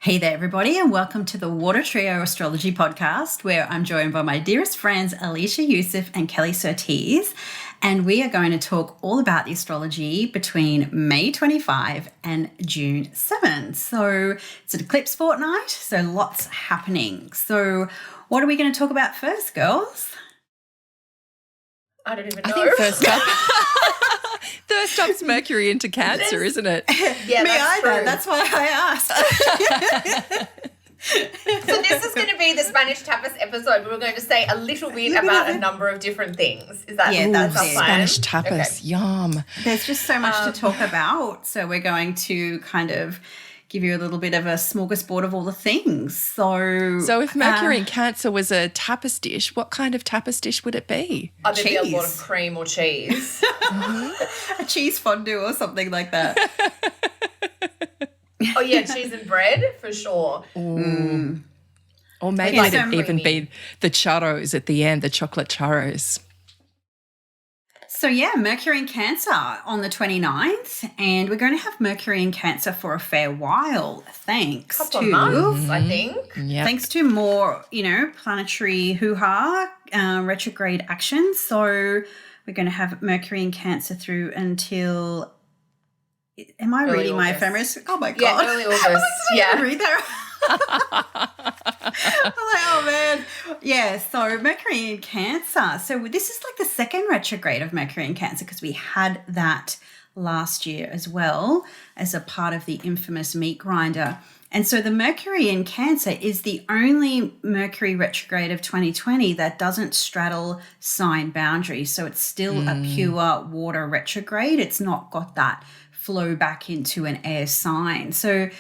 Hey there, everybody, and welcome to the Water Trio Astrology Podcast, where I'm joined by my dearest friends, Alicia Youssef and Kelly Surtees, and we are going to talk all about the astrology between May 25 and June 7. So it's an eclipse fortnight, so lots happening. So what are we going to talk about first, girls? I don't even I know. think first up's Mercury into Cancer, isn't it? Yeah, Me that's either. true. That's why I asked. So this is going to be the Spanish tapas episode. We're going to say a little bit about a number of different things. Is that that's our it. plan? Spanish tapas, yum. There's just so much to talk about. So we're going to kind of give you a little bit of a smorgasbord of all the things. So if Mercury in Cancer was a tapas dish, what kind of tapas dish would it be? There'd be a lot Cheese. of cream or cheese. a cheese fondue or something like that. Oh, yeah, cheese and bread for sure. Or maybe Like it'd so even creamy. be the churros at the end, the chocolate churros. So yeah, Mercury in Cancer on the 29th, and we're going to have Mercury in Cancer for a fair while, thanks Couple to of months, I think. Yeah. thanks to more, planetary hoo-ha, retrograde action. So we're going to have Mercury in Cancer through until. Am I Early reading my August. ephemeris? Oh my god! Yeah, early August. I Yeah. read that. I'm like, oh man. Yeah, so Mercury in Cancer. So this is like the second retrograde of Mercury in Cancer because we had that last year as well as a part of the infamous meat grinder. And so the Mercury in Cancer is the only Mercury retrograde of 2020 that doesn't straddle sign boundaries. So it's still a pure water retrograde. It's not got that flow back into an air sign. So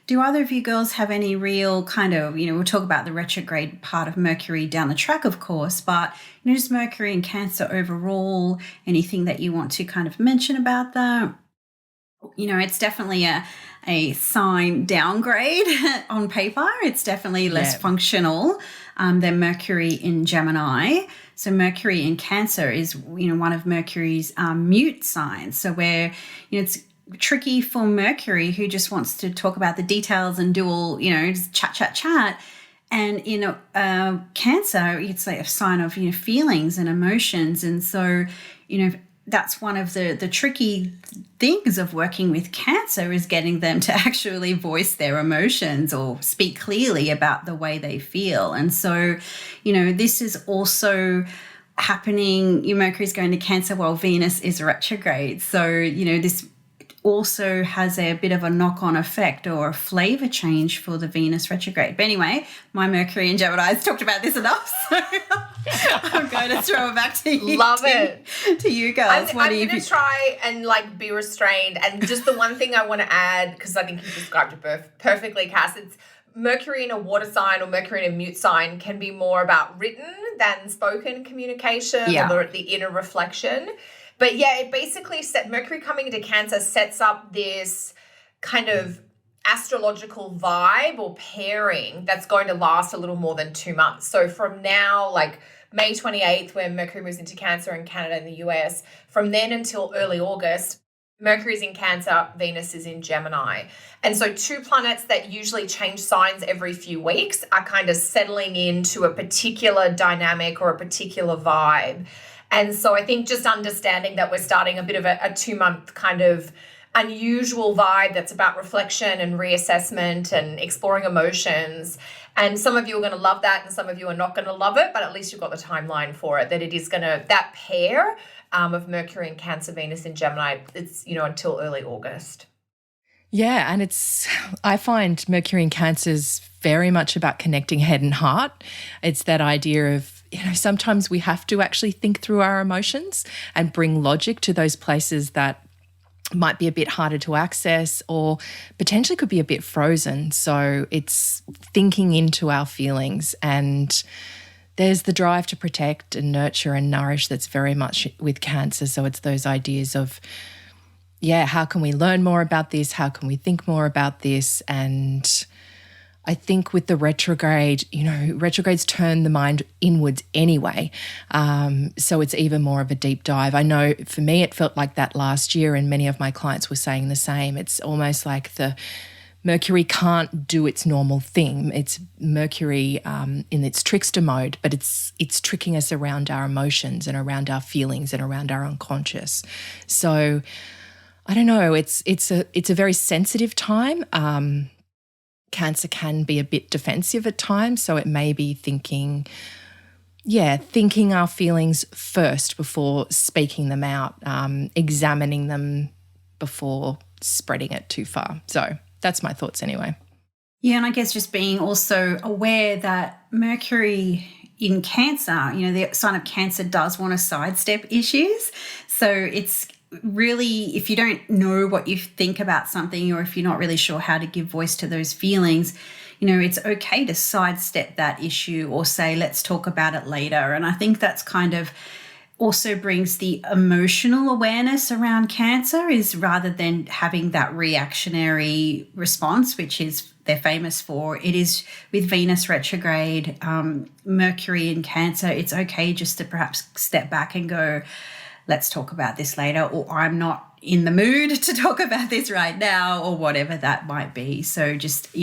do either of you girls have any real kind of, we'll talk about the retrograde part of Mercury down the track, of course, but just Mercury in Cancer overall, anything that you want to kind of mention about that? It's definitely a sign downgrade on paper. It's definitely less functional than Mercury in Gemini. So Mercury in Cancer is, one of Mercury's mute signs. So where, it's tricky for Mercury, who just wants to talk about the details and do all, just chat. And in Cancer, it's like a sign of, feelings and emotions. And so, that's one of the tricky things of working with Cancer is getting them to actually voice their emotions or speak clearly about the way they feel. And so, this is also happening. Mercury's going to Cancer while Venus is retrograde. So, this also has a bit of a knock-on effect or a flavor change for the Venus retrograde. But anyway, my Mercury and Gemini has talked about this enough, so I'm going to throw it back to you. Love it. To you girls. I'm going to try and be restrained. And just the one thing I want to add, because I think you described it perfectly, Cass, it's Mercury in a water sign or Mercury in a mute sign can be more about written than spoken communication or the inner reflection. But yeah, it basically Mercury coming into Cancer sets up this kind of astrological vibe or pairing that's going to last a little more than 2 months. So from now, like May 28th, when Mercury moves into Cancer in Canada and the US, from then until early August, Mercury's in Cancer, Venus is in Gemini. And so two planets that usually change signs every few weeks are kind of settling into a particular dynamic or a particular vibe. And so I think just understanding that we're starting a bit of a 2-month kind of unusual vibe that's about reflection and reassessment and exploring emotions. And some of you are going to love that and some of you are not going to love it, but at least you've got the timeline for it, that it is going to, that pair of Mercury and Cancer, Venus in Gemini, it's, until early August. Yeah, and I find Mercury in Cancer is very much about connecting head and heart. It's that idea of, sometimes we have to actually think through our emotions and bring logic to those places that might be a bit harder to access or potentially could be a bit frozen. So it's thinking into our feelings, and there's the drive to protect and nurture and nourish that's very much with Cancer. So it's those ideas of, how can we learn more about this? How can we think more about this? And I think with the retrograde, retrogrades turn the mind inwards anyway. So it's even more of a deep dive. I know for me, it felt like that last year, and many of my clients were saying the same. It's almost like the Mercury can't do its normal thing. It's Mercury in its trickster mode, but it's tricking us around our emotions and around our feelings and around our unconscious. So I don't know. It's a very sensitive time. Cancer can be a bit defensive at times, so it may be thinking our feelings first before speaking them out, examining them before spreading it too far. So that's my thoughts anyway. Yeah, and I guess just being also aware that Mercury in Cancer, the sign of Cancer does want to sidestep issues. So it's really, if you don't know what you think about something, or if you're not really sure how to give voice to those feelings, it's okay to sidestep that issue or say, let's talk about it later. And I think that's kind of also brings the emotional awareness around Cancer, is rather than having that reactionary response, which is they're famous for. It is with Venus retrograde, Mercury in Cancer. It's okay just to perhaps step back and go, let's talk about this later, or I'm not in the mood to talk about this right now, or whatever that might be. So just,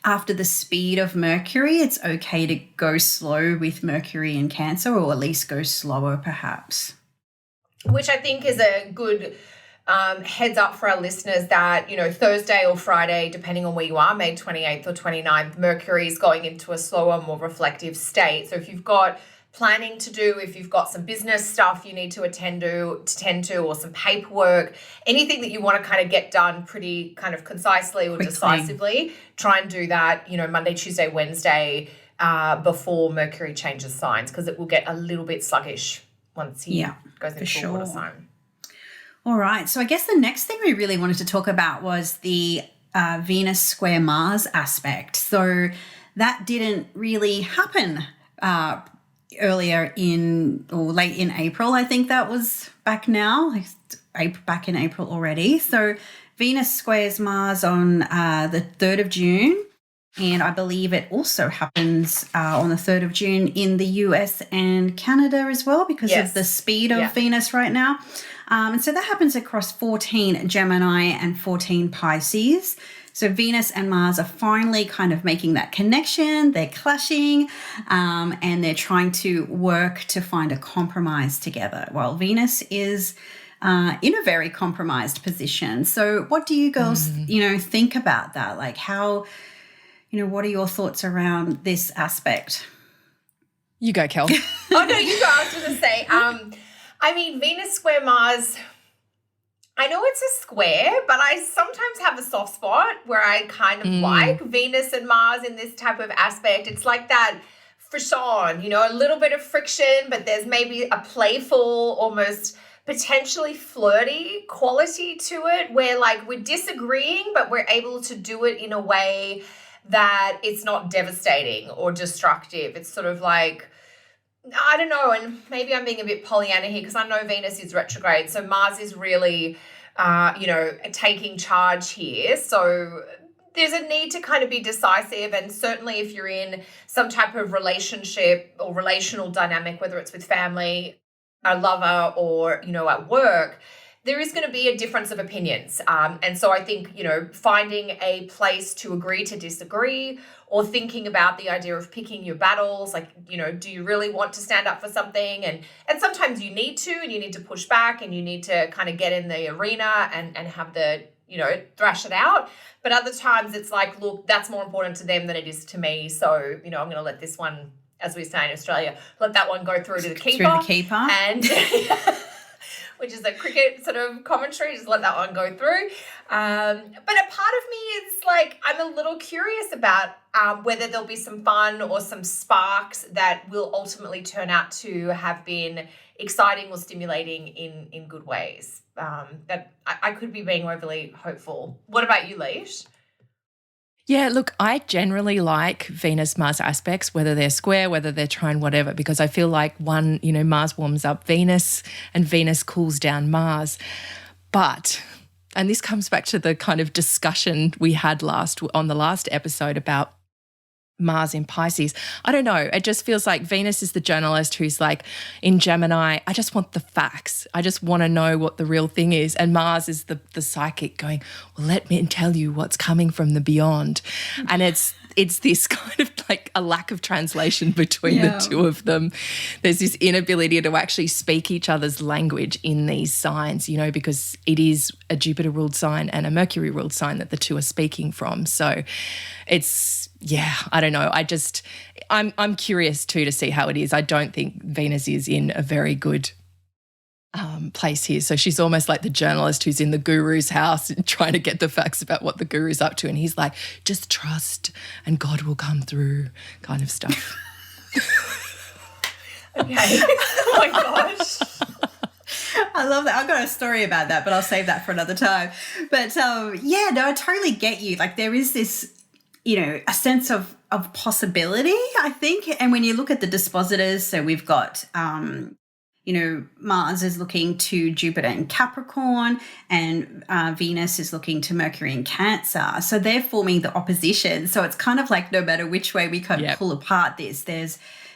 after the speed of Mercury, it's okay to go slow with Mercury in Cancer, or at least go slower perhaps. Which I think is a good heads up for our listeners that, Thursday or Friday, depending on where you are, May 28th or 29th, Mercury is going into a slower, more reflective state. So if you've got planning to do, if you've got some business stuff you need to tend to, or some paperwork, anything that you want to kind of get done pretty kind of concisely or decisively, try and do that, Monday, Tuesday, Wednesday, before Mercury changes signs, because it will get a little bit sluggish once he goes into a water sign. All right. So I guess the next thing we really wanted to talk about was the Venus square Mars aspect. So that didn't really happen earlier late in April. I think that was back in April already. So Venus squares Mars on the 3rd of June. And I believe it also happens on the 3rd of June in the US and Canada as well, because of the speed of Venus right now. And so that happens across 14 Gemini and 14 Pisces. So Venus and Mars are finally kind of making that connection. They're clashing, and they're trying to work to find a compromise together, while Venus is in a very compromised position. So what do you girls, think about that? Like how, what are your thoughts around this aspect? You go, Kel. Oh, no, you go. I was going to say, Venus square Mars, I know it's a square, but I sometimes have a soft spot where I kind of like Venus and Mars in this type of aspect. It's like that frisson, a little bit of friction, but there's maybe a playful, almost potentially flirty quality to it, where like we're disagreeing, but we're able to do it in a way that it's not devastating or destructive. It's sort of like, I don't know, and maybe I'm being a bit Pollyanna here because I know Venus is retrograde, so Mars is really, taking charge here. So there's a need to kind of be decisive, and certainly if you're in some type of relationship or relational dynamic, whether it's with family, a lover, or, at work, there is going to be a difference of opinions. And so I think, finding a place to agree to disagree, or thinking about the idea of picking your battles, like, do you really want to stand up for something? And sometimes you need to, and you need to push back, and you need to kind of get in the arena and have the, thrash it out. But other times it's like, look, that's more important to them than it is to me. So, I'm going to let this one, as we say in Australia, let that one go through to the keeper. Through the keeper. And which is a cricket sort of commentary, just let that one go through. But a part of me is like, I'm a little curious about whether there'll be some fun or some sparks that will ultimately turn out to have been exciting or stimulating in good ways. That I could be being overly hopeful. What about you, Leish? Yeah, look, I generally like Venus-Mars aspects, whether they're square, whether they're trine, whatever, because I feel like one, Mars warms up Venus and Venus cools down Mars. But, and this comes back to the kind of discussion we had on the last episode about Mars in Pisces. I don't know. It just feels like Venus is the journalist who's like in Gemini, I just want the facts. I just want to know what the real thing is. And Mars is the psychic going, well, let me tell you what's coming from the beyond. And it's this kind of like a lack of translation between the two of them. There's this inability to actually speak each other's language in these signs, you know, because it is a Jupiter-ruled sign and a Mercury-ruled sign that the two are speaking from. So it's, yeah, I don't know. I'm curious too to see how it is. I don't think Venus is in a very good place here. So she's almost like the journalist who's in the guru's house and trying to get the facts about what the guru's up to. And he's like, just trust and God will come through kind of stuff. Okay. Oh my gosh. I love that. I've got a story about that, but I'll save that for another time. But yeah, no, I totally get you. Like there is this, you know, a sense of possibility, I think. And when you look at the dispositors, so we've got you know, Mars is looking to Jupiter in Capricorn and Venus is looking to Mercury in Cancer. So they're forming the opposition. So it's kind of like no matter which way we kind of pull apart this,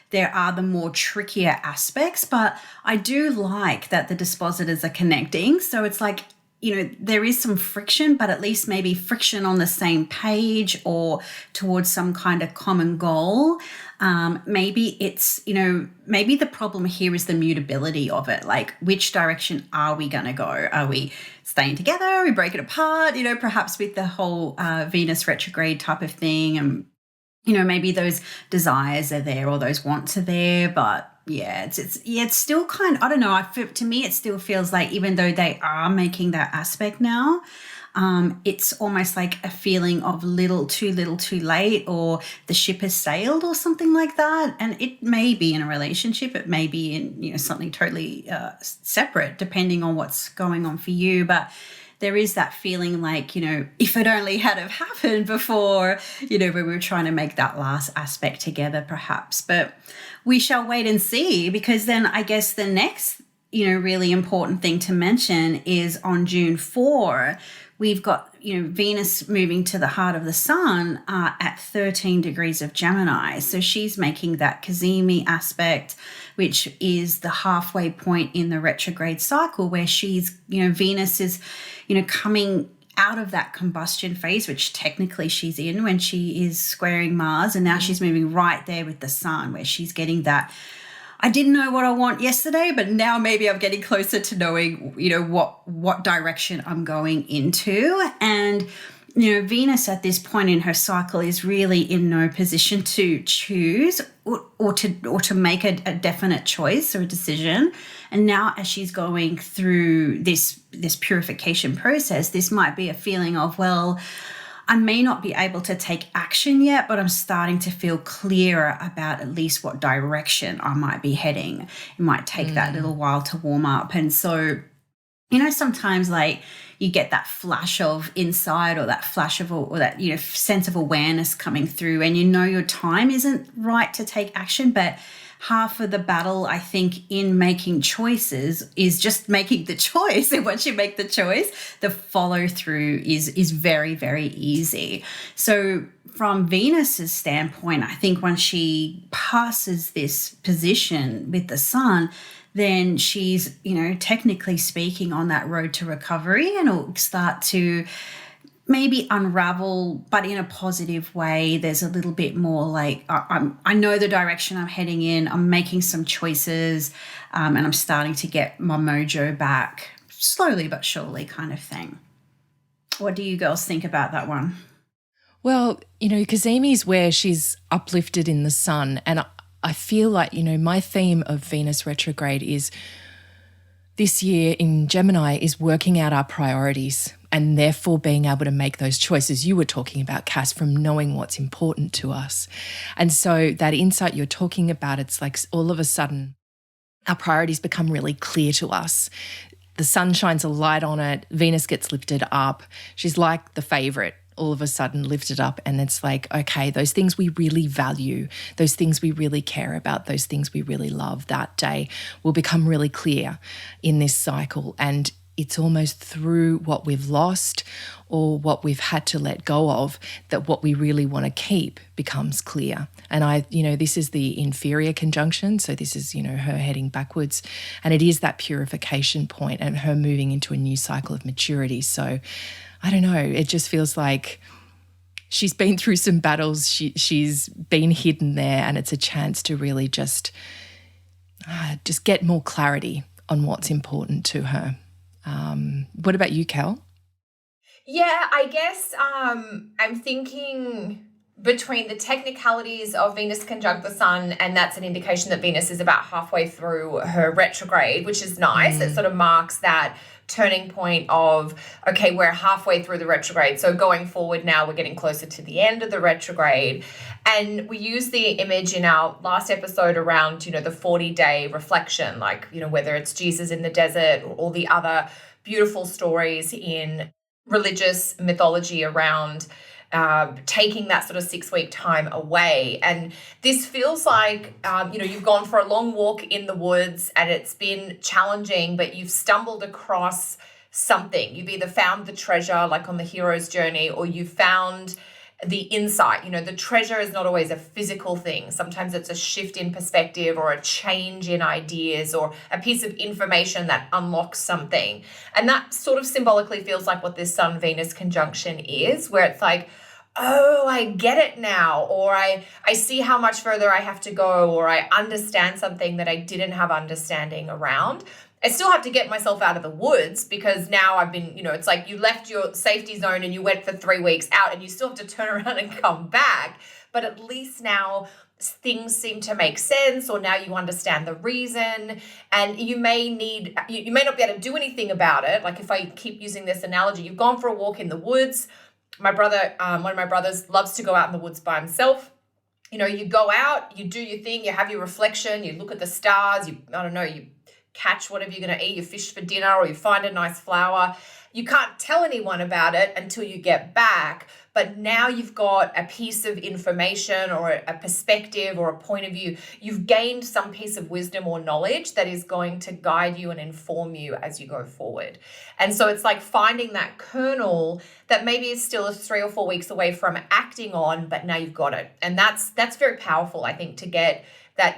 there are the more trickier aspects. But I do like that the dispositors are connecting. So it's like, you know, there is some friction, but at least maybe friction on the same page or towards some kind of common goal. Maybe it's, you know, maybe the problem here is the mutability of it. Like, which direction are we going to go? Are we staying together? Are we break it apart? You know, perhaps with the whole Venus retrograde type of thing. And, you know, maybe those desires are there or those wants are there, but yeah, it's still kind of, I don't know. To me, it still feels like even though they are making that aspect now, it's almost like a feeling of too little, too late, or the ship has sailed or something like that. And it may be in a relationship, it may be in, you know, something totally separate, depending on what's going on for you. But there is that feeling like, you know, if it only had have happened before, you know, when we were trying to make that last aspect together, perhaps. But we shall wait and see, because then I guess the next, you know, really important thing to mention is on June 4, we've got, you know, Venus moving to the heart of the sun at 13 degrees of Gemini. So she's making that cazimi aspect, which is the halfway point in the retrograde cycle where she's, you know, Venus is, you know, coming out of that combustion phase, which technically she's in when she is squaring Mars. And now she's moving right there with the sun where she's getting that, I didn't know what I want yesterday, but now maybe I'm getting closer to knowing, you know, what direction I'm going into. And, you know, Venus at this point in her cycle is really in no position to choose or to make a definite choice or a decision. And now as she's going through this purification process, this might be a feeling of, well, I may not be able to take action yet, but I'm starting to feel clearer about at least what direction I might be heading. It might take that little while to warm up. And so, you know, sometimes like you get that flash of insight or that flash of, or that, you know, sense of awareness coming through, and you know your time isn't right to take action, but half of the battle, I think, in making choices is just making the choice. And once you make the choice, the follow through is very, very easy. So from Venus's standpoint, I think once she passes this position with the sun, then she's, you know, technically speaking on that road to recovery, and it'll start to maybe unravel, but in a positive way. There's a little bit more like, I know the direction I'm heading in, I'm making some choices, and I'm starting to get my mojo back slowly but surely kind of thing. What do you girls think about that one? Well, you know, cazimi's where she's uplifted in the sun, and I feel like, you know, my theme of Venus retrograde is this year in Gemini is working out our priorities and therefore being able to make those choices you were talking about, Cass, from knowing what's important to us. And so that insight you're talking about, it's like all of a sudden our priorities become really clear to us. The sun shines a light on it. Venus gets lifted up. She's like the favorite, all of a sudden lifted up, and it's like, okay, those things we really value, those things we really care about, those things we really love that day will become really clear in this cycle. And it's almost through what we've lost or what we've had to let go of that what we really want to keep becomes clear. And this is the inferior conjunction. So this is, her heading backwards. And it is that purification point and her moving into a new cycle of maturity. So I don't know, it just feels like she's been through some battles. She's been hidden there, and it's a chance to really just get more clarity on what's important to her. What about you, Cal? Yeah, I guess I'm thinking between the technicalities of Venus conjunct the Sun, and that's an indication that Venus is about halfway through her retrograde, which is nice. It sort of marks that turning point of, okay, we're halfway through the retrograde. So going forward now, we're getting closer to the end of the retrograde. And we used the image in our last episode around, the 40-day reflection, like, whether it's Jesus in the desert or all the other beautiful stories in religious mythology around taking that sort of 6-week time away. And this feels like, you've gone for a long walk in the woods and it's been challenging, but you've stumbled across something. You've either found the treasure, like on the hero's journey, or you've found the insight. The treasure is not always a physical thing. Sometimes it's a shift in perspective or a change in ideas or a piece of information that unlocks something. And that sort of symbolically feels like what this Sun-Venus conjunction is, where it's like, oh, I get it now, or I see how much further I have to go, or I understand something that I didn't have understanding around. I still have to get myself out of the woods because now I've been, it's like you left your safety zone and you went for 3 weeks out and you still have to turn around and come back. But at least now things seem to make sense, or now you understand the reason, and you may not be able to do anything about it. Like if I keep using this analogy, you've gone for a walk in the woods. My brother, one of my brothers, loves to go out in the woods by himself. You go out, you do your thing, you have your reflection, you look at the stars, you catch whatever you're going to eat, you fish for dinner, or you find a nice flower. You can't tell anyone about it until you get back, but now you've got a piece of information or a perspective or a point of view. You've gained some piece of wisdom or knowledge that is going to guide you and inform you as you go forward. And so it's like finding that kernel that maybe is still 3 or 4 weeks away from acting on, but now you've got it. And that's very powerful, I think, to get that,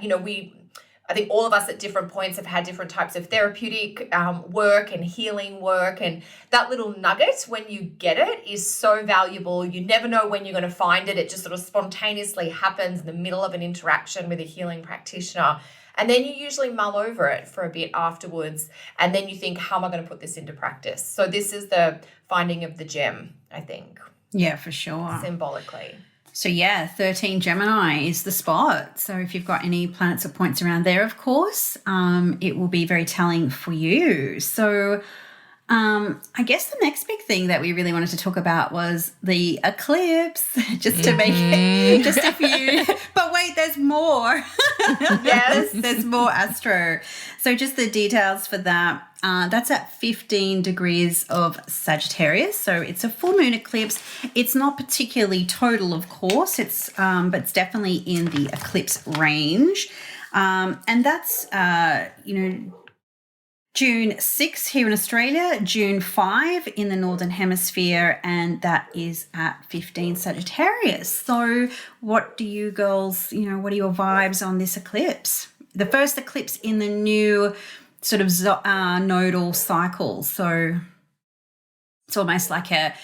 I think all of us at different points have had different types of therapeutic work and healing work. And that little nugget, when you get it, is so valuable. You never know when you're going to find it. It just sort of spontaneously happens in the middle of an interaction with a healing practitioner. And then you usually mull over it for a bit afterwards. And then you think, how am I going to put this into practice? So this is the finding of the gem, I think. Yeah, for sure. Symbolically. So 13 Gemini is the spot. So if you've got any planets or points around there, of course, it will be very telling for you. So I guess the next big thing that we really wanted to talk about was the eclipse, just to make it just a few. But wait, there's more. Yes, there's more astro. So just the details for that. That's at 15 degrees of Sagittarius. So it's a full moon eclipse. It's not particularly total, of course. It's but it's definitely in the eclipse range. And that's June 6 here in Australia, June 5 in the Northern Hemisphere, and that is at 15 Sagittarius. So what do you girls, what are your vibes on this eclipse? The first eclipse in the new sort of nodal cycle. So it's almost like a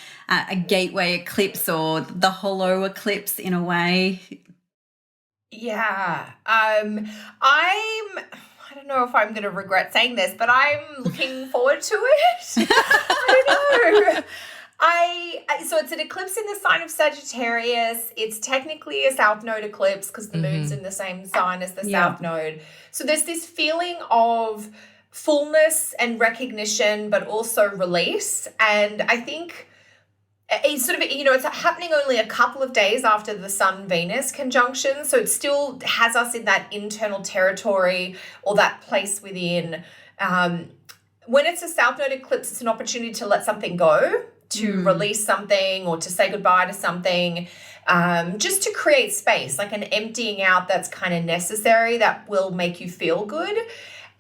gateway eclipse or the hollow eclipse in a way. Yeah. I don't know if I'm going to regret saying this, but I'm looking forward to it. I don't know. So it's an eclipse in the sign of Sagittarius. It's technically a south node eclipse because the moon's in the same sign as the south node. So there's this feeling of fullness and recognition, but also release. And I think it's sort of, it's happening only a couple of days after the Sun-Venus conjunction. So it still has us in that internal territory or that place within. When it's a South Node eclipse, it's an opportunity to let something go, to release something or to say goodbye to something, just to create space, like an emptying out that's kind of necessary that will make you feel good.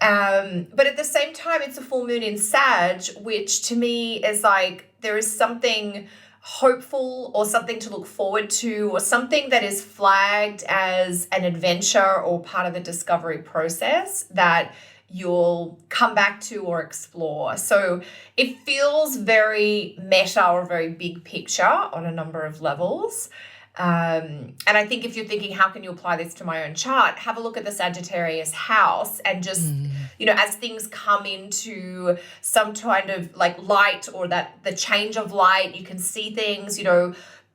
But at the same time, it's a full moon in Sag, which to me is like there is something hopeful or something to look forward to or something that is flagged as an adventure or part of the discovery process that you'll come back to or explore. So it feels very meta or very big picture on a number of levels. And I think if you're thinking, how can you apply this to my own chart? Have a look at the Sagittarius house and just, as things come into some kind of like light or that the change of light, you can see things,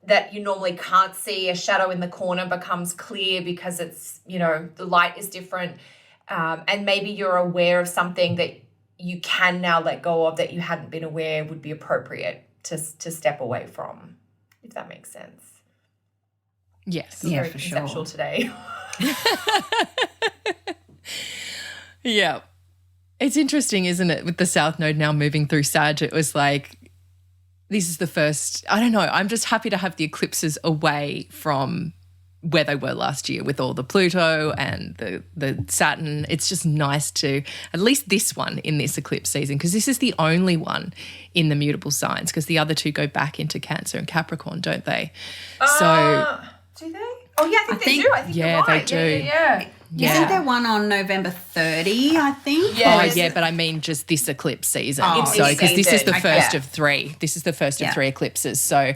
that you normally can't see. A shadow in the corner becomes clear because it's, the light is different. And maybe you're aware of something that you can now let go of that you hadn't been aware would be appropriate to step away from, if that makes sense. Yes. Yeah, very for conceptual sure. today. Yeah. It's interesting, isn't it, with the South Node now moving through Sag, it was like, this is the first, I don't know, I'm just happy to have the eclipses away from where they were last year with all the Pluto and the Saturn. It's just nice to, at least this one in this eclipse season, because this is the only one in the mutable signs, because the other two go back into Cancer and Capricorn, don't they? Do they? Oh, yeah, I think they do. I think yeah, you're right. they do. Yeah. Isn't there one on November 30, I think? Yeah. Oh, yeah, but I mean just this eclipse season. Oh, So, because this is the season. first Okay. of three. This is the first of Yeah. three eclipses. So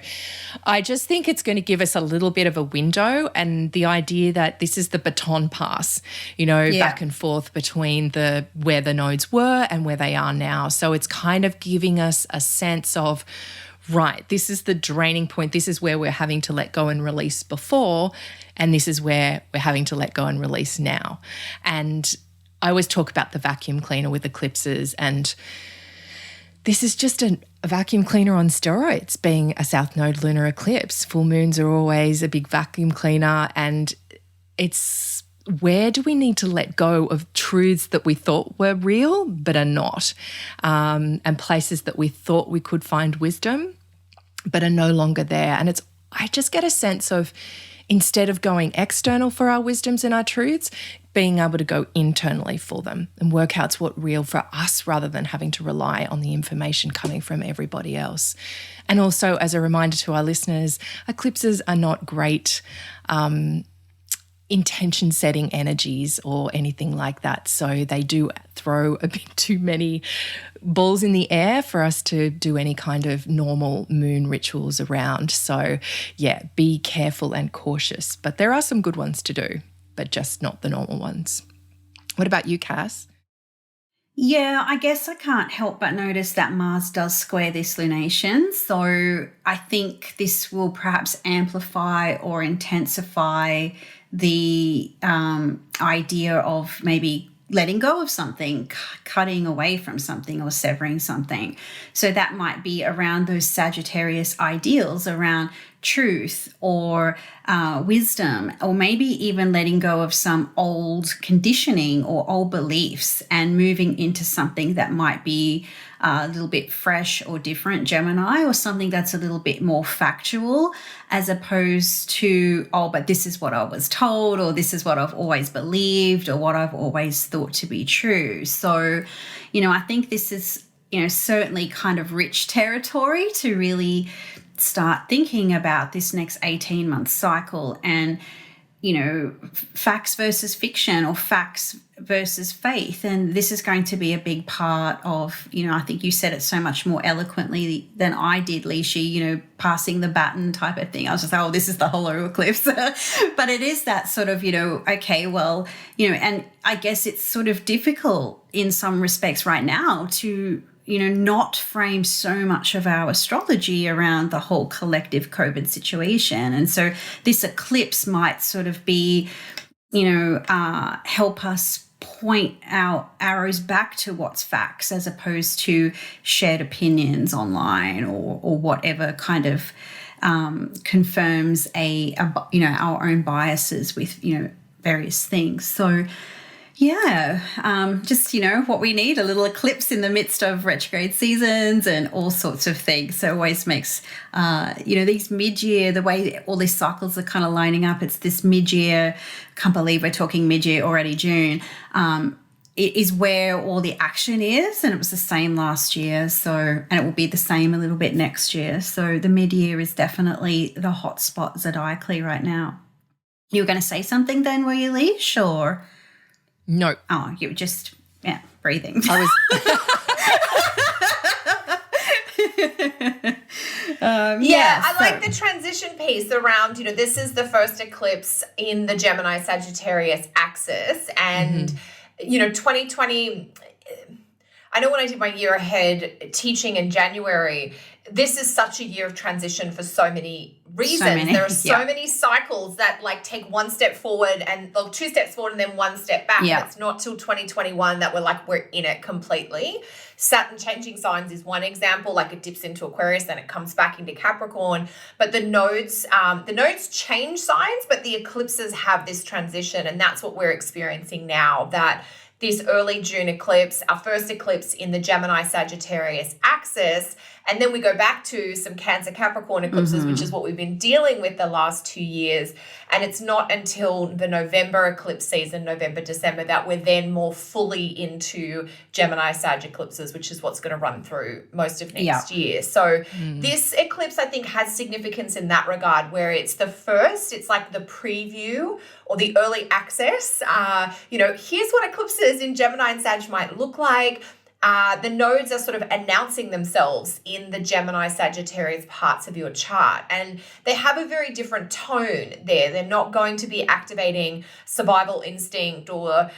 I just think it's going to give us a little bit of a window, and the idea that this is the baton pass, back and forth between where the nodes were and where they are now. So it's kind of giving us a sense of, right, this is the draining point. This is where we're having to let go and release before, and this is where we're having to let go and release now. And I always talk about the vacuum cleaner with eclipses, and this is just a vacuum cleaner on steroids, being a South Node lunar eclipse. Full moons are always a big vacuum cleaner, and it's where do we need to let go of truths that we thought were real but are not, and places that we thought we could find wisdom but are no longer there. And I just get a sense of, instead of going external for our wisdoms and our truths, being able to go internally for them and work out what's real for us rather than having to rely on the information coming from everybody else. And also, as a reminder to our listeners, eclipses are not great intention setting energies or anything like that. So they do throw a bit too many balls in the air for us to do any kind of normal moon rituals around. So yeah, be careful and cautious. But there are some good ones to do, but just not the normal ones. What about you, Cass? Yeah, I guess I can't help but notice that Mars does square this lunation. So I think this will perhaps amplify or intensify the idea of maybe letting go of something, cutting away from something or severing something. So that might be around those Sagittarius ideals around truth or wisdom, or maybe even letting go of some old conditioning or old beliefs and moving into something that might be a little bit fresh or different, Gemini, or something that's a little bit more factual, as opposed to, but this is what I was told, or this is what I've always believed, or what I've always thought to be true. So, I think this is, certainly kind of rich territory to really start thinking about this next 18-month cycle and, facts versus fiction or facts versus faith. And this is going to be a big part of, I think you said it so much more eloquently than I did, Lishi, passing the baton type of thing. I was just like, this is the hollow eclipse. But it is that sort of, okay, well, and I guess it's sort of difficult in some respects right now to, not frame so much of our astrology around the whole collective COVID situation. And so this eclipse might sort of be, help us point our arrows back to what's facts, as opposed to shared opinions online or whatever kind of confirms our own biases with, various things. So just, what we need, a little eclipse in the midst of retrograde seasons and all sorts of things. So it always makes, these mid-year, the way all these cycles are kind of lining up, it's this mid-year, can't believe we're talking mid-year already, June. it is where all the action is, and it was the same last year. So, and it will be the same a little bit next year. So the mid-year is definitely the hot spot zodiacally right now. You were going to say something then, were you, Leash, or? No. Oh, you were just, breathing. I was. I like the transition piece around, this is the first eclipse in the Gemini Sagittarius axis. And, 2020, I know when I did my year ahead teaching in January, this is such a year of transition for so many reasons. There are so many cycles that take one step forward and two steps forward and then one step back. Yeah. It's not till 2021 that we're in it completely. Saturn changing signs is one example, it dips into Aquarius, then it comes back into Capricorn. But the nodes change signs, but the eclipses have this transition, and that's what we're experiencing now, that this early June eclipse, our first eclipse in the Gemini Sagittarius axis, and then we go back to some Cancer Capricorn eclipses, which is what we've been dealing with the last 2 years. And it's not until the November eclipse season, November, December, that we're then more fully into Gemini Sag eclipses, which is what's going to run through most of next year. So this eclipse, I think, has significance in that regard, where it's the first, it's like the preview or the early access. Here's what eclipses in Gemini and Sag might look like. The nodes are sort of announcing themselves in the Gemini Sagittarius parts of your chart, and they have a very different tone there. They're not going to be activating survival instinct or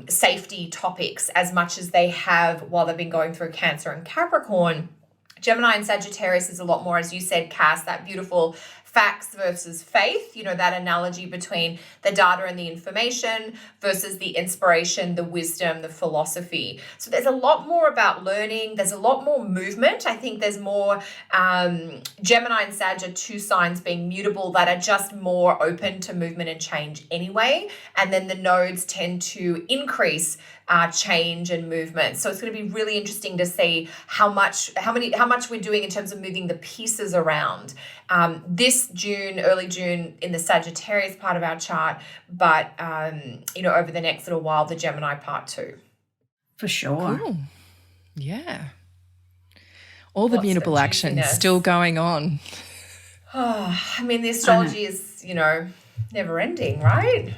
safety topics as much as they have while they've been going through Cancer and Capricorn. Gemini and Sagittarius is a lot more, as you said, Cass, that beautiful facts versus faith, that analogy between the data and the information versus the inspiration, the wisdom, the philosophy. So there's a lot more about learning. There's a lot more movement. I think there's more, Gemini and Sag are two signs being mutable that are just more open to movement and change anyway. And then the nodes tend to increase change and movement. So it's going to be really interesting to see how much we're doing in terms of moving the pieces around this June, early June in the Sagittarius part of our chart, but over the next little while, the Gemini part too. For sure. Cool. Yeah. All the mutable action still going on. The astrology is, never ending, right?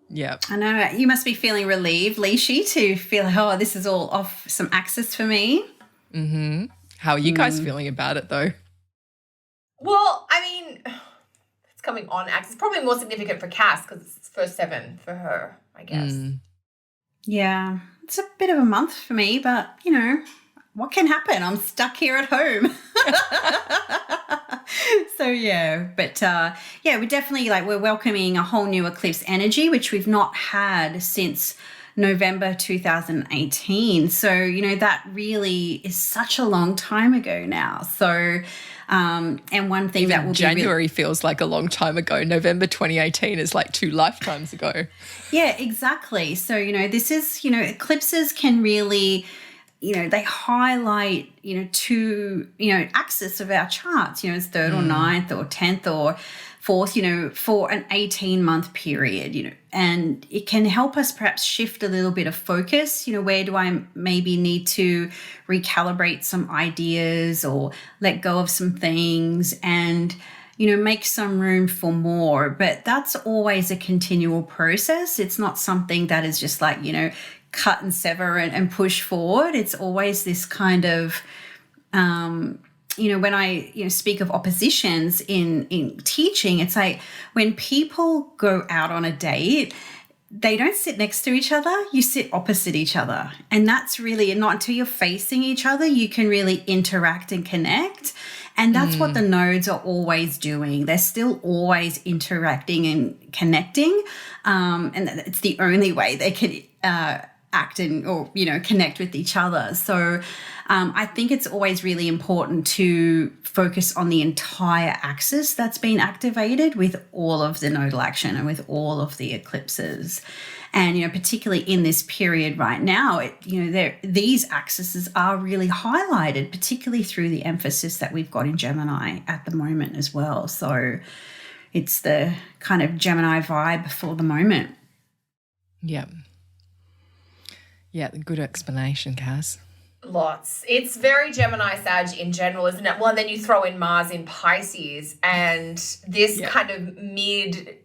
Yeah. I know. You must be feeling relieved, Leishy, to feel, this is all off some axis for me. Mm-hmm. How are you guys feeling about it, though? Well, it's coming on axis. Probably more significant for Cass because it's first 7 for her, I guess. Yeah. It's a bit of a month for me, but, what can happen? I'm stuck here at home. So, we're definitely we're welcoming a whole new eclipse energy, which we've not had since November 2018. So, that really is such a long time ago now. So, and one thing that will January feels like a long time ago. November 2018 is like 2 lifetimes ago. Yeah, exactly. So, this is, eclipses can really, they highlight, two, axis of our charts, it's 3rd or 9th or 10th or 4th, for an 18-month period, and it can help us perhaps shift a little bit of focus, where do I maybe need to recalibrate some ideas or let go of some things and, make some room for more. But that's always a continual process. It's not something that is just cut and sever and push forward. It's always this kind of, when I speak of oppositions in teaching, it's like when people go out on a date, they don't sit next to each other, you sit opposite each other. And that's really not until you're facing each other, you can really interact and connect. And that's what the nodes are always doing. They're still always interacting and connecting. And it's the only way they can act or connect with each other. So I think it's always really important to focus on the entire axis that's been activated with all of the nodal action and with all of the eclipses. And, particularly in this period right now, these axes are really highlighted, particularly through the emphasis that we've got in Gemini at the moment as well. So it's the kind of Gemini vibe for the moment. Yeah. Yeah, good explanation, Kaz. Lots. It's very Gemini Sag in general, isn't it? Well, and then you throw in Mars in Pisces, and this kind of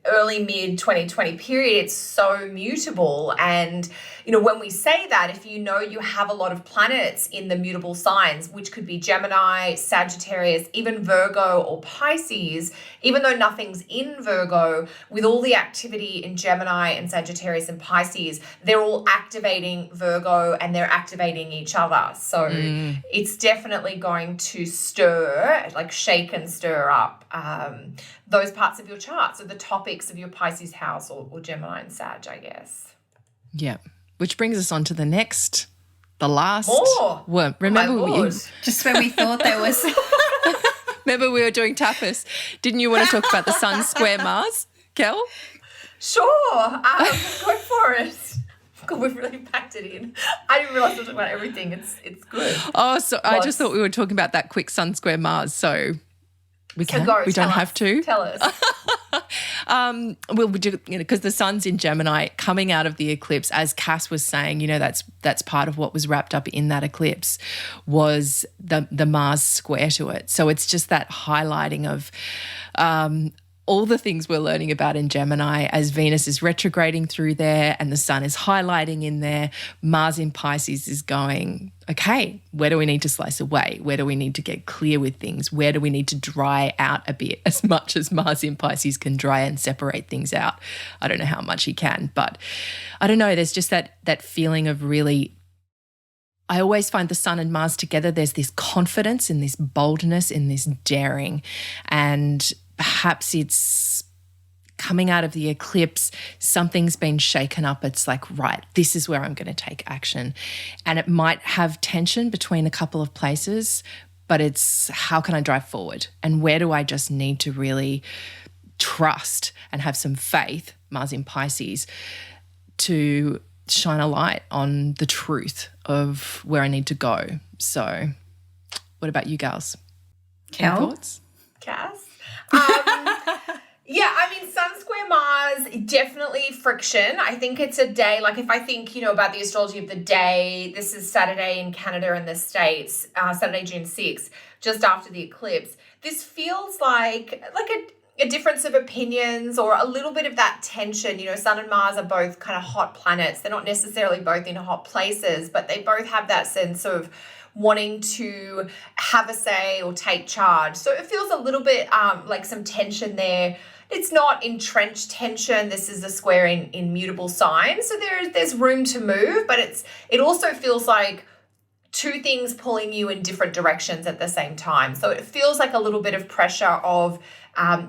early mid 2020 period, it's so mutable. And, you know, when we say that, if you know you have a lot of planets in the mutable signs, which could be Gemini, Sagittarius, even Virgo or Pisces, even though nothing's in Virgo, with all the activity in Gemini and Sagittarius and Pisces, they're all activating Virgo and they're activating each other. So it's definitely going to shake and stir up those parts of your chart. So the topics of your Pisces house or Gemini and Sag, I guess. Yeah. Which brings us on to the last. More. Well, remember just when we thought there was. Remember we were doing tapas. Didn't you want to talk about the Sun square Mars, Kel? Sure. Go for it. God, we've really packed it in. I didn't realise we were talking about everything. It's good. Oh, so I just thought we were talking about that quick Sun square Mars. So we can. We don't have to. Tell us. Well, because the Sun's in Gemini, coming out of the eclipse, as Cass was saying, you know, that's part of what was wrapped up in that eclipse was the Mars square to it. So it's just that highlighting of all the things we're learning about in Gemini as Venus is retrograding through there and the Sun is highlighting in there. Mars in Pisces is going, okay, where do we need to slice away? Where do we need to get clear with things? Where do we need to dry out a bit, as much as Mars in Pisces can dry and separate things out? I don't know how much he can, but I don't know. There's just that feeling of really, I always find the Sun and Mars together, there's this confidence and this boldness and this daring, and perhaps it's coming out of the eclipse, something's been shaken up. It's like, right, this is where I'm going to take action. And it might have tension between a couple of places, but it's how can I drive forward? And where do I just need to really trust and have some faith, Mars in Pisces, to shine a light on the truth of where I need to go. So what about you gals? Kel? Any thoughts? Cass? Yeah, I mean, Sun square Mars, definitely friction. I think it's a day, like if I think, you know, about the astrology of the day, this is Saturday in Canada and the States, Saturday, June 6th, just after the eclipse. This feels like a difference of opinions or a little bit of that tension. You know, Sun and Mars are both kind of hot planets. They're not necessarily both in hot places, but they both have that sense of wanting to have a say or take charge. So it feels a little bit like some tension there. It's not entrenched tension. This is a square in mutable signs. So there's room to move, but it also feels like two things pulling you in different directions at the same time. So it feels like a little bit of pressure of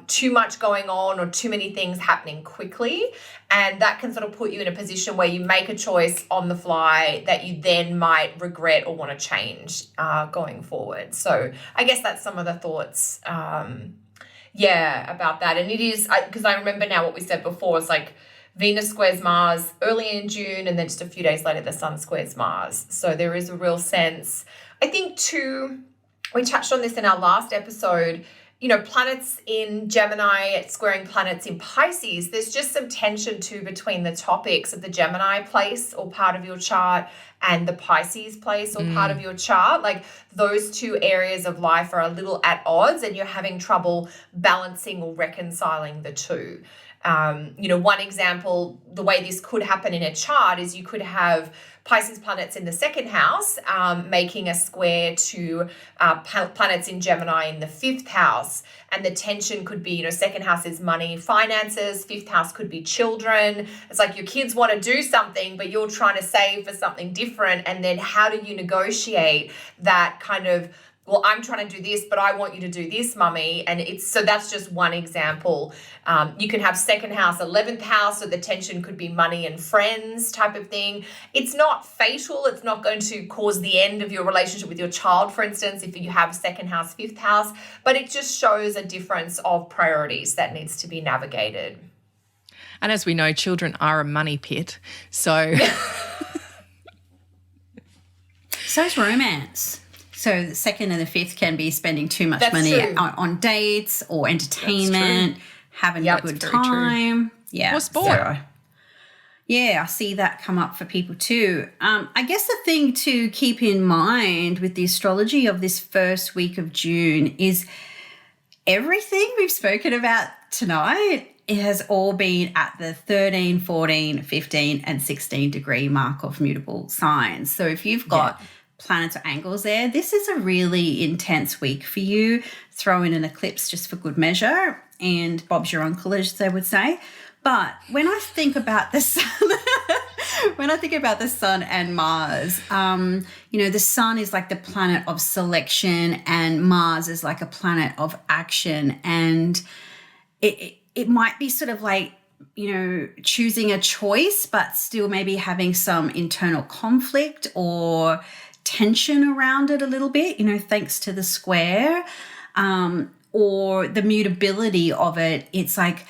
too much going on or too many things happening quickly. And that can sort of put you in a position where you make a choice on the fly that you then might regret or want to change going forward. So I guess that's some of the thoughts, about that. And it is, because I remember now what we said before, it's like Venus squares Mars early in June, and then just a few days later, the Sun squares Mars. So there is a real sense. I think too, we touched on this in our last episode, you know, planets in Gemini squaring planets in Pisces, there's just some tension too between the topics of the Gemini place or part of your chart and the Pisces place or part of your chart. Like those two areas of life are a little at odds and you're having trouble balancing or reconciling the two. You know, one example, the way this could happen in a chart is you could have Pisces planets in the second house making a square to planets in Gemini in the fifth house. And the tension could be, you know, second house is money, finances, fifth house could be children. It's like your kids want to do something, but you're trying to save for something different. And then how do you negotiate that kind of, well, I'm trying to do this, but I want you to do this, mummy. And so that's just one example. You can have second house, 11th house, so the tension could be money and friends type of thing. It's not fatal. It's not going to cause the end of your relationship with your child, for instance, if you have second house, fifth house, but it just shows a difference of priorities that needs to be navigated. And as we know, children are a money pit. So So's romance. So the second and the fifth can be spending too much That's money true. on dates or entertainment, having a good time. Yeah. Or sport. Yeah, I see that come up for people too. I guess the thing to keep in mind with the astrology of this first week of June is everything we've spoken about tonight, it has all been at the 13, 14, 15, and 16 degree mark of mutable signs. So if you've got planets or angles there, this is a really intense week for you. Throw in an eclipse just for good measure, and Bob's your uncle, as they would say. But when I think about the sun, and Mars, the sun is like the planet of selection, and Mars is like a planet of action. And it might be sort of like, choosing a choice, but still maybe having some internal conflict or tension around it a little bit, thanks to the square, or the mutability of it. It's like,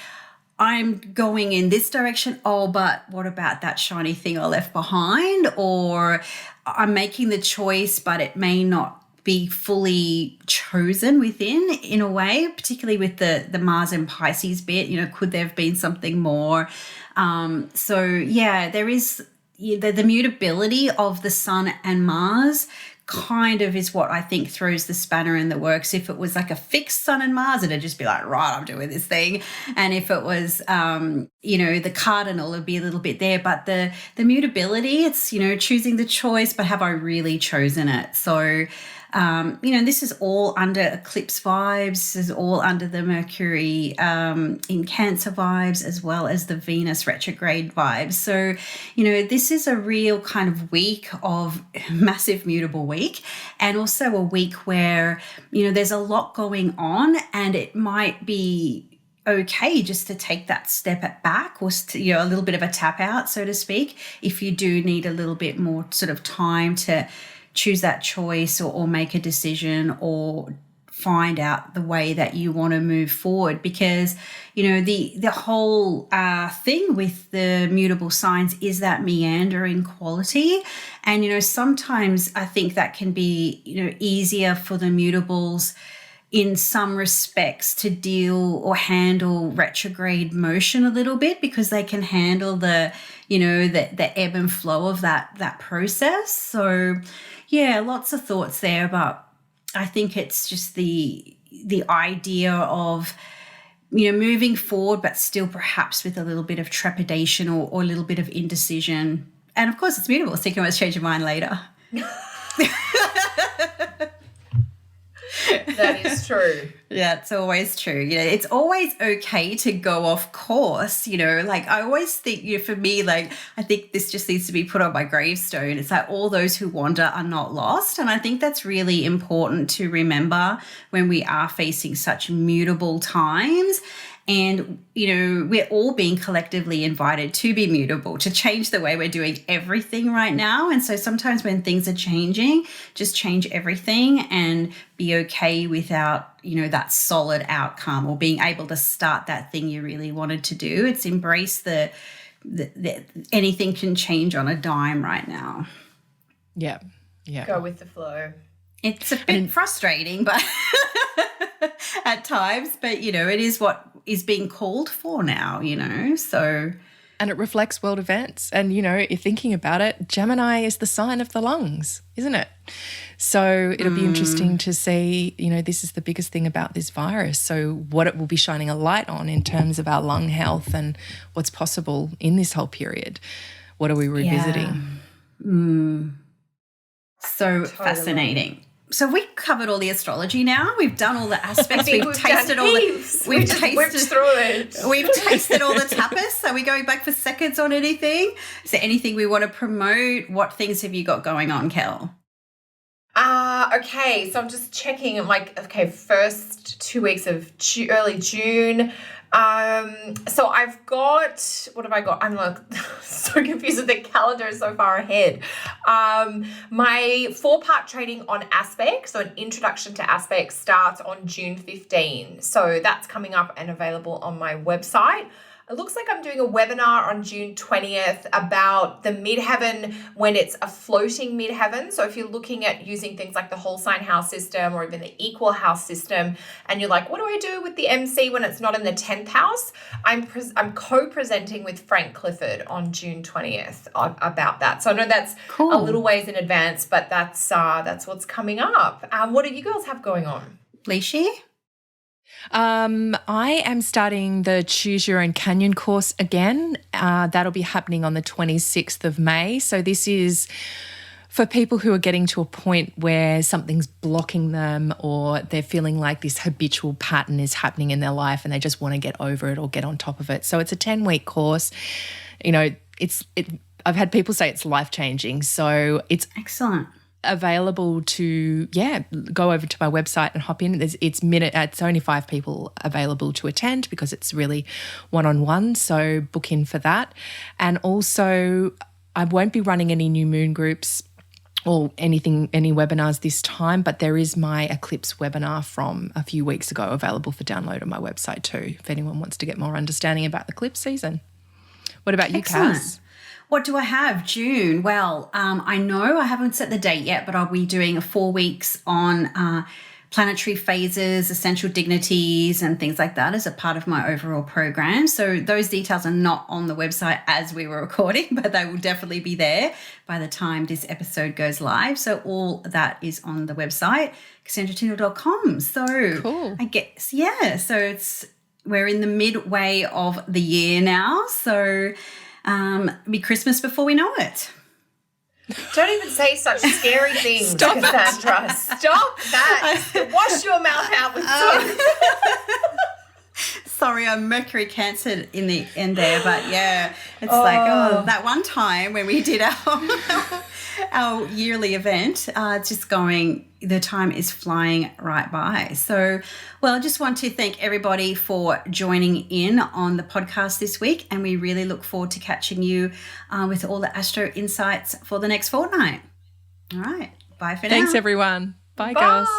I'm going in this direction. Oh, but what about that shiny thing I left behind? Or I'm making the choice, but it may not be fully chosen within, in a way, particularly with the Mars and Pisces bit. Could there have been something more? There is the mutability of the sun and Mars kind of is what I think throws the spanner in the works. If it was like a fixed sun and Mars, it'd just be like, right, I'm doing this thing. And if it was, the cardinal, it'd be a little bit there. But the mutability, it's, choosing the choice, but have I really chosen it? So, this is all under eclipse vibes. This is all under the Mercury in Cancer vibes, as well as the Venus retrograde vibes. So, this is a real kind of week of massive mutable week, and also a week where, there's a lot going on, and it might be okay just to take that step back, or a little bit of a tap out, so to speak, if you do need a little bit more sort of time to choose that choice, or make a decision, or find out the way that you want to move forward. Because, the whole thing with the mutable signs is that meandering quality. And, sometimes I think that can be, easier for the mutables in some respects to deal or handle retrograde motion a little bit, because they can handle the ebb and flow of that process. So yeah, lots of thoughts there, but I think it's just the idea of, moving forward, but still perhaps with a little bit of trepidation or a little bit of indecision. And of course it's mutable, so you can always change your mind later. That is true. Yeah, it's always true. It's always okay to go off course, like I always think, for me, like, I think this just needs to be put on my gravestone. It's like, all those who wander are not lost. And I think that's really important to remember when we are facing such mutable times. And, we're all being collectively invited to be mutable, to change the way we're doing everything right now. And so sometimes when things are changing, just change everything and be okay without, that solid outcome, or being able to start that thing you really wanted to do. It's embrace the anything can change on a dime right now. Yeah. Yeah. Go with the flow. It's a bit frustrating, but at times, but it is what is being called for now, so. And it reflects world events. And, if thinking about it, Gemini is the sign of the lungs, isn't it? So it'll be interesting to see, this is the biggest thing about this virus. So what it will be shining a light on in terms of our lung health and what's possible in this whole period. What are we revisiting? Yeah. So fascinating. So we've covered all the astrology now. We've done all the aspects. We've tasted all the. We've through it. We've tasted all the tapas. Are we going back for seconds on anything? Is there anything we want to promote? What things have you got going on, Kel? Okay. So I'm just checking. I'm like, okay, first 2 weeks of early June. So I've got, what have I got? I'm like so confused with the calendar so far ahead. My 4-part training on aspects, so an introduction to aspects, starts on June 15. So that's coming up and available on my website. It looks like I'm doing a webinar on June 20th about the midheaven when it's a floating midheaven. So if you're looking at using things like the whole sign house system or even the equal house system, and you're like, what do I do with the MC when it's not in the 10th house? I'm co-presenting with Frank Clifford on June 20th about that. So I know that's Cool. a little ways in advance, but that's what's coming up. What do you girls have going on? Leishi? I am starting the Choose Your Own Canyon course again. That'll be happening on the 26th of May. So this is for people who are getting to a point where something's blocking them or they're feeling like this habitual pattern is happening in their life and they just want to get over it or get on top of it. So it's a 10-week course. You know, I've had people say it's life-changing. So it's Excellent. available to go over to my website and hop in. It's only 5 people available to attend because it's really one-on-one, so book in for that. And also I won't be running any new moon groups or any webinars this time, but there is my Eclipse webinar from a few weeks ago available for download on my website too, if anyone wants to get more understanding about the eclipse season. What about you, Excellent. Cass? What do I have? June. Well, I know I haven't set the date yet, but I'll be doing 4 weeks on planetary phases, essential dignities, and things like that as a part of my overall program. So those details are not on the website as we were recording, but they will definitely be there by the time this episode goes live. So all that is on the website, CassandraTindall.com. So Cool. I guess, so we're in the midway of the year now. So it'll be Christmas before we know it. Don't even say such scary things, Stop it. Cassandra. Stop that. Wash your mouth out with soap. Sorry, I'm Mercury Cancer in the end there, but yeah, it's like that one time when we did our yearly event, it's just the time is flying right by. So, well, I just want to thank everybody for joining in on the podcast this week, and we really look forward to catching you with all the astro insights for the next fortnight. All right, bye for now. Thanks, everyone. Bye, Bye. girls.